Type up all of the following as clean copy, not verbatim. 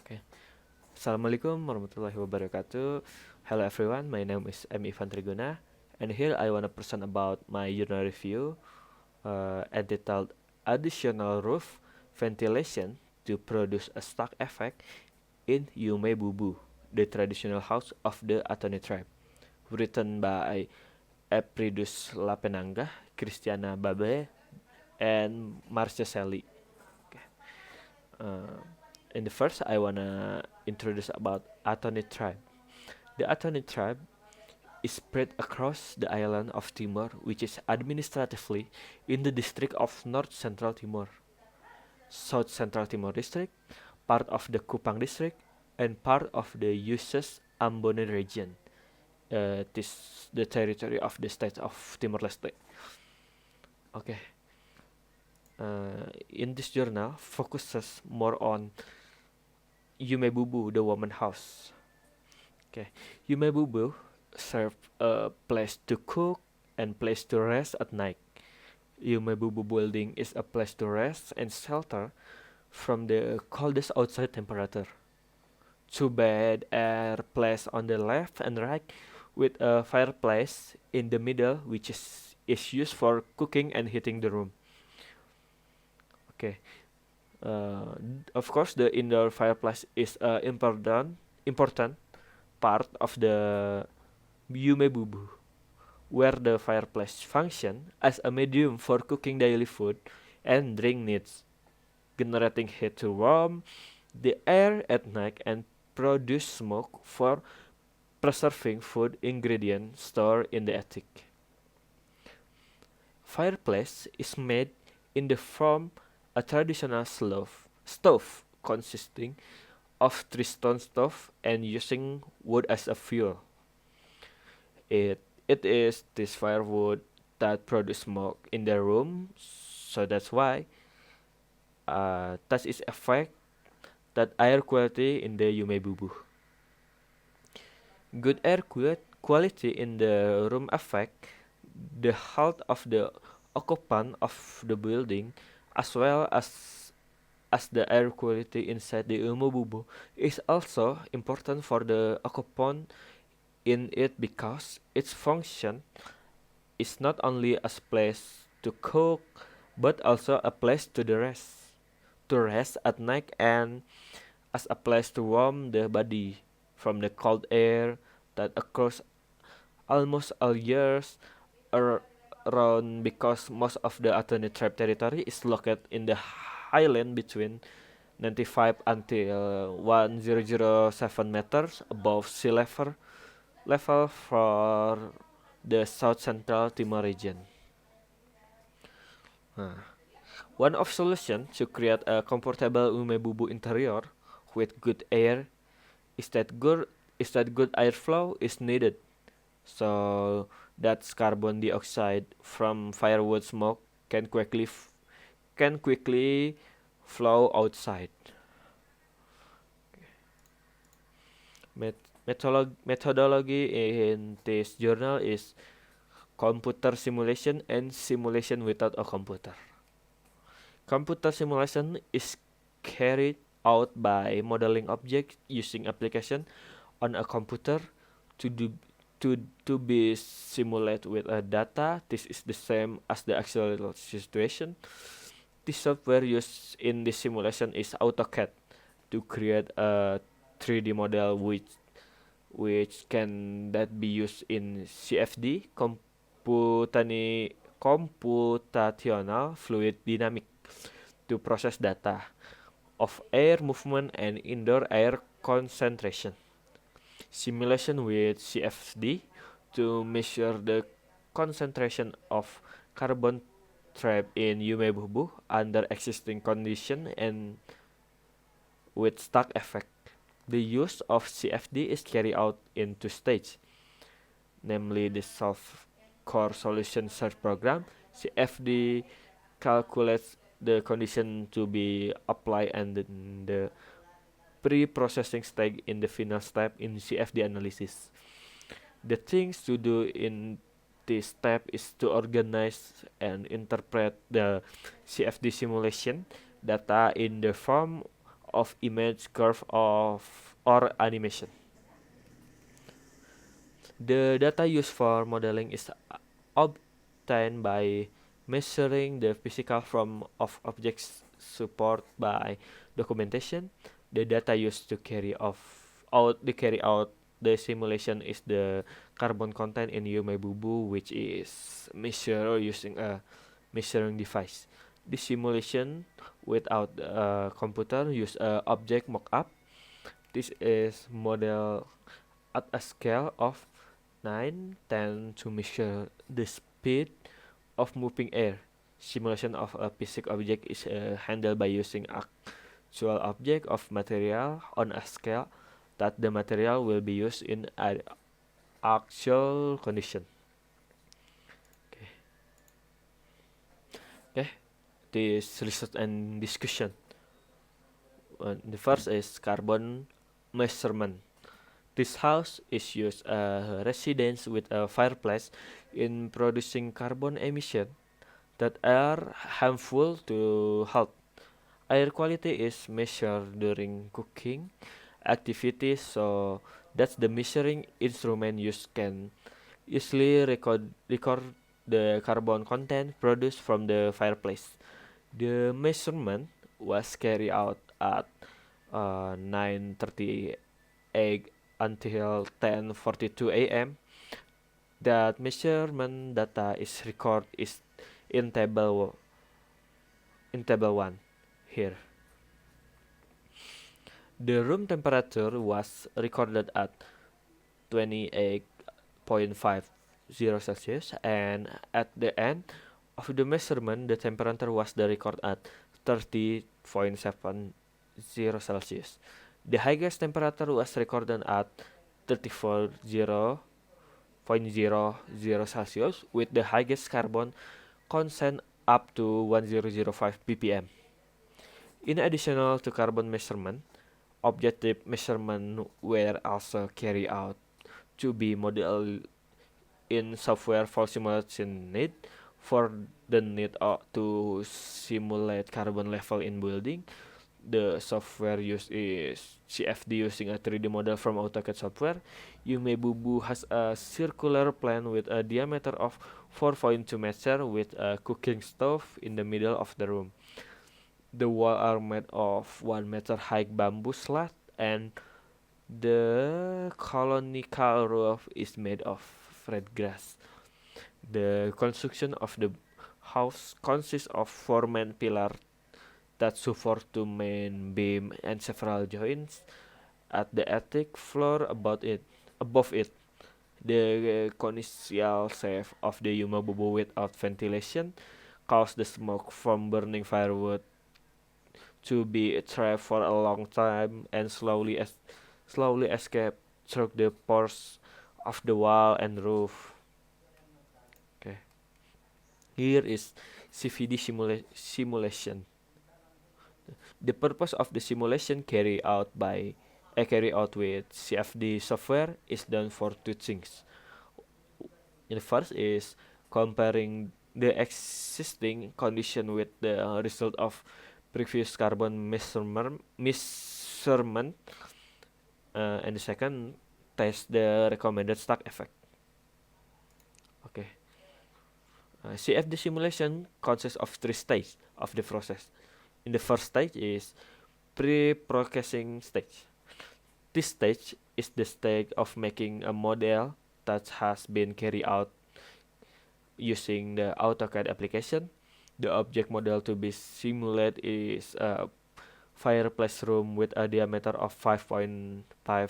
Okay. Assalamualaikum warahmatullahi wabarakatuh. Hello everyone, my name is M. Ivan Triguna, and here I want to present about my journal review entitled Additional Roof Ventilation to Produce a Stack Effect in Yume Bubu, the Traditional House of the Atoni Tribe, written by Epridus Lapenanga, Christiana Babe, and Marcia Sally. Okay. Uh, in the first, I wanna introduce about Atoni tribe. The Atoni tribe is spread across the island of Timor, which is administratively in the district of North Central Timor, South Central Timor district, part of the Kupang district, and part of the Usus Ambon region. This the territory of the state of Timor-Leste. Okay. In this journal, focuses more on Yume Bubu, the woman house. Okay, Yume Bubu serve a place to cook and place to rest at night. Yume Bubu building is a place to rest and shelter from the coldest outside temperature. Two bed are placed on the left and right with a fireplace in the middle which is used for cooking and heating the room. Okay. Of course, the indoor fireplace is a important part of the Yume Bubu, where the fireplace function as a medium for cooking daily food and drink needs, generating heat to warm the air at night and produce smoke for preserving food ingredients stored in the attic. Fireplace is made in the form a traditional stove consisting of three stone stove and using wood as a fuel. It is this firewood that produce smoke in the room, so that's why that is affect that air quality in the Yume Bubu. Good air quality in the room affect the health of the occupant of the building as well as the air quality inside the Yume Bubu is also important for the occupant in it because its function is not only a place to cook but also a place to rest at night and as a place to warm the body from the cold air that occurs almost all years around because most of the Atoni tribe territory is located in the highland between 95 until 1007 meters above sea level for the South Central Timor region. One of solutions to create a comfortable umebubu interior with good air is that good airflow is needed so that carbon dioxide from firewood smoke can quickly flow outside. Methodology in this journal is computer simulation and simulation without a computer. Computer simulation is carried out by modeling objects using application on a computer to do to be simulated with a data. This is the same as the actual situation. The software used in this simulation is AutoCAD to create a 3D model which can that be used in CFD computational fluid dynamic to process data of air movement and indoor air concentration. Simulation with CFD to measure the concentration of carbon trapped in Yume Bubu under existing condition and with stack effect. The use of CFD is carried out in two stages, namely the Solve Core Solution Search Program. CFD calculates the condition to be applied and then the pre-processing stage in the final step in CFD analysis. The things to do in this step is to organize and interpret the CFD simulation data in the form of image, curve of or animation. The data used for modeling is obtained by measuring the physical form of objects supported by documentation. The data used to carry out the simulation is the carbon content in Yumebubu, which is measured using a measuring device. The simulation without a computer use a object mockup. This is model at a scale of 9/10 to measure the speed of moving air. Simulation of a physical object is handled by using actual object of material on a scale that the material will be used in an actual condition. Okay. Okay. This research and discussion. The first is carbon measurement. This house is used as a residence with a fireplace in producing carbon emission that are harmful to health. Air quality is measured during cooking activities, so that's the measuring instrument used can easily record the carbon content produced from the fireplace. The measurement was carried out at 9:38 until 10:42 a.m. That measurement data is recorded is in table 1 here. The room temperature was recorded at 28.50 Celsius, and at the end of the measurement the temperature was recorded at 30.70 Celsius. The highest temperature was recorded at 34.0.00 Celsius with the highest carbon content up to 1005 ppm. In addition to carbon measurement, objective measurement were also carried out to be modeled in software for simulation need for the need to simulate carbon level in building. The software used is CFD using a 3D model from AutoCAD software. Yumebubu has a circular plan with a diameter of 4.2 meters with a cooking stove in the middle of the room. The walls are made of 1 meter high bamboo slat, and the colonical roof is made of red grass. The construction of the house consists of 4 main pillars that support 2 main beam and several joints at the attic floor above it. The conical shape of the Yumebubu without ventilation causes the smoke from burning firewood to be trapped for a long time and slowly escape through the pores of the wall and roof. Okay. Here is CVD simulation. The purpose of the simulation carried out with CFD software is done for two things. The first is comparing the existing condition with the result of previous carbon measurement, and the second test the recommended stack effect. Okay. CFD simulation consists of 3 stages of the process. In the first stage is pre-processing stage. This stage is the stage of making a model that has been carried out using the AutoCAD application. The object model to be simulated is a fireplace room with a diameter of 5.5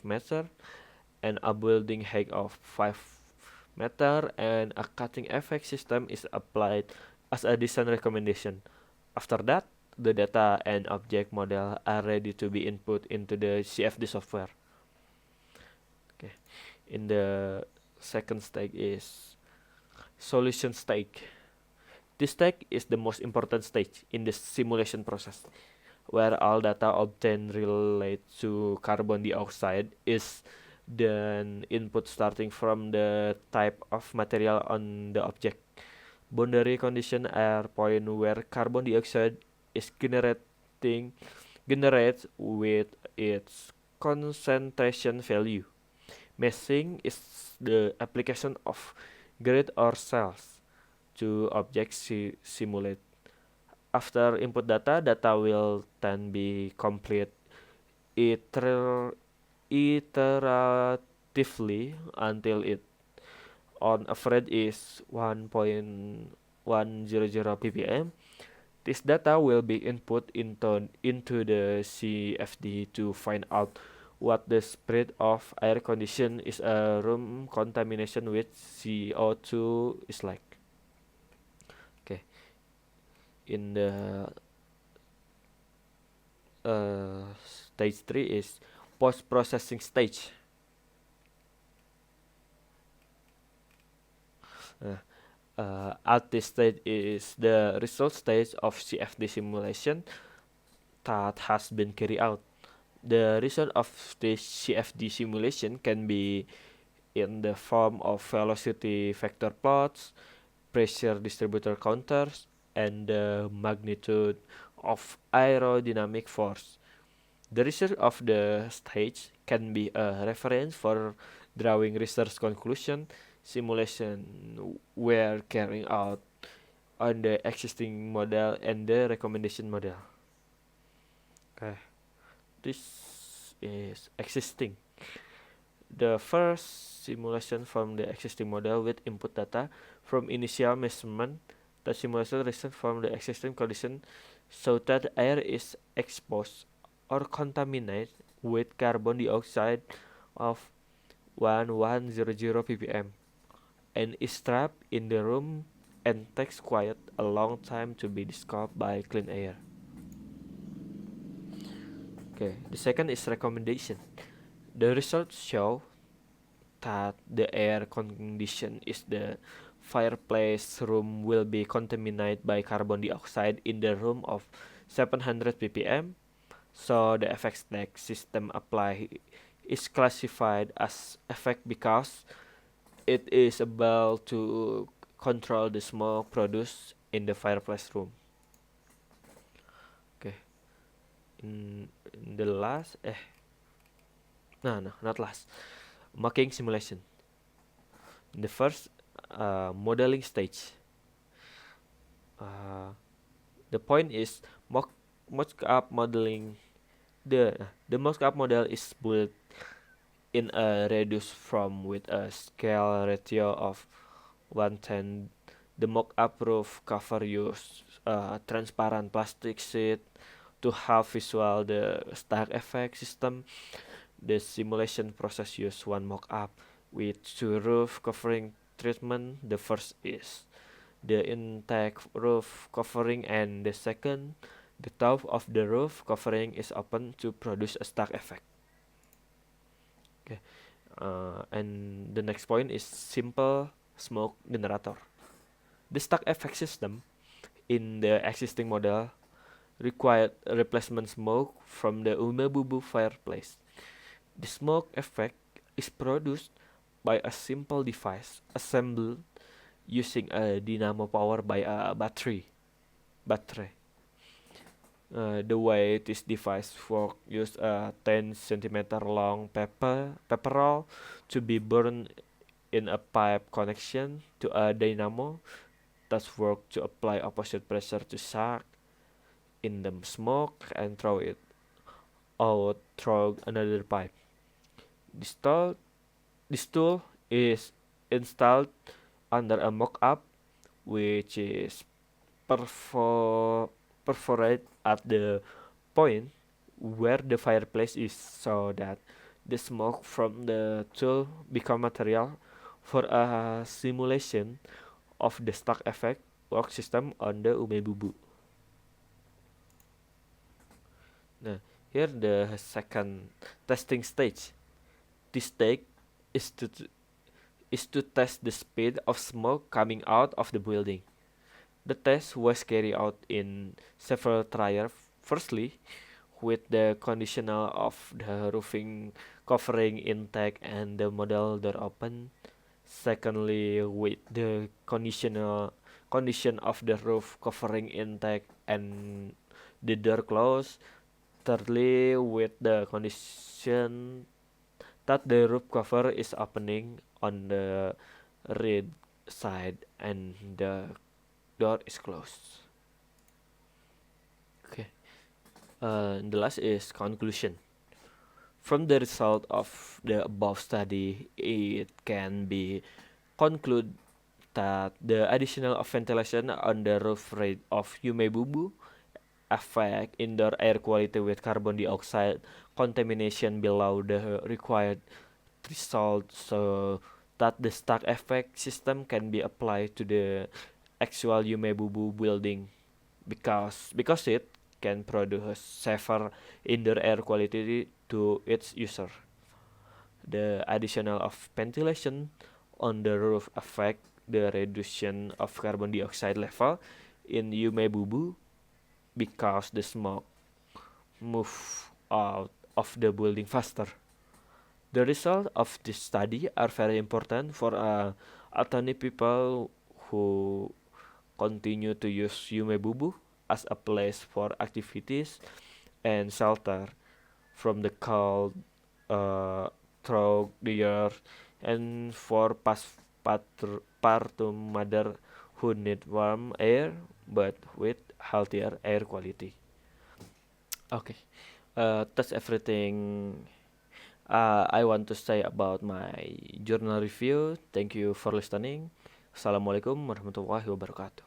meter and a building height of 5 meter, and a cutting effect system is applied as a design recommendation. After that, the data and object model are ready to be input into the CFD software. Okay. In the second stage is solution stage. This stage is the most important stage in the simulation process, where all data obtained relate to carbon dioxide is then input starting from the type of material on the object. Boundary condition are point where carbon dioxide is generating generates with its concentration value. Meshing is the application of grid or cells to objects simulate. After input data, data will then be complete iter- iteratively until it on average is 1.100 ppm. This data will be input into the CFD to find out what the spread of air condition is a room contamination with CO2 is like. Okay, in the stage 3 is post-processing stage. At this stage is the result stage of CFD simulation that has been carried out. The result of the CFD simulation can be in the form of velocity vector plots, pressure distributor counters, and the magnitude of aerodynamic force. The result of the stage can be a reference for drawing research conclusion. Simulation were carrying out on the existing model and the recommendation model. Okay, this is existing. The first simulation from the existing model with input data from initial measurement. The simulation result from the existing condition so that the air is exposed or contaminated with carbon dioxide of 1100 ppm and is trapped in the room and takes quite a long time to be dissolved by clean air. Okay, the second is recommendation. The results show that the air condition is the fireplace room will be contaminated by carbon dioxide in the room of 700 ppm. So the effect stack system apply is classified as effect because it is able to control the smoke produced in the fireplace room. Okay, in the last no, not last, mocking simulation. In the first modeling stage, the point is mock-up modeling. The mock-up model is built in a reduced form with a scale ratio of 1:10. The mock-up roof cover use transparent plastic sheet to have visual the stack effect system. The simulation process use one mock-up with two roof covering treatment. The first is the intake roof covering, and the second, the top of the roof covering is open to produce a stack effect. Okay, and the next point is simple smoke generator. The stack effect system in the existing model required replacement smoke from the Umebubu fireplace. The smoke effect is produced by a simple device assembled using a dynamo power by a battery. The way this device works, use a 10 centimeter long paper roll to be burned in a pipe connection to a dynamo that work to apply opposite pressure to suck in the smoke and throw it out through another pipe. This tool is installed under a mock-up which is perforated at the point where the fireplace is so that the smoke from the tool become material for a simulation of the stack effect work system on the Umebubu. Now, here the second testing stage. This stage is to test the speed of smoke coming out of the building. The test was carried out in several trials. Firstly, with the conditional of the roofing covering intake and the model door open. Secondly, with the condition of the roof covering intake and the door closed. Thirdly, with the condition that the roof cover is opening on the right side and the door is closed. Okay. The last is conclusion. From the result of the above study, it can be concluded that the additional of ventilation on the roof rate of Yumebubu affect indoor air quality with carbon dioxide contamination below the required threshold, so that the stack effect system can be applied to the actual Yumebubu building because it can produce safer indoor air quality to its user. The additional of ventilation on the roof affect the reduction of carbon dioxide level in Yumebubu because the smoke move out of the building faster. The results of this study are very important for alternate people who continue to use Yumebubu as a place for activities and shelter from the cold throughout the year, and for partum mother who need warm air but with healthier air quality. Okay, that's everything I want to say about my journal review. Thank you for listening. Assalamualaikum warahmatullahi wabarakatuh.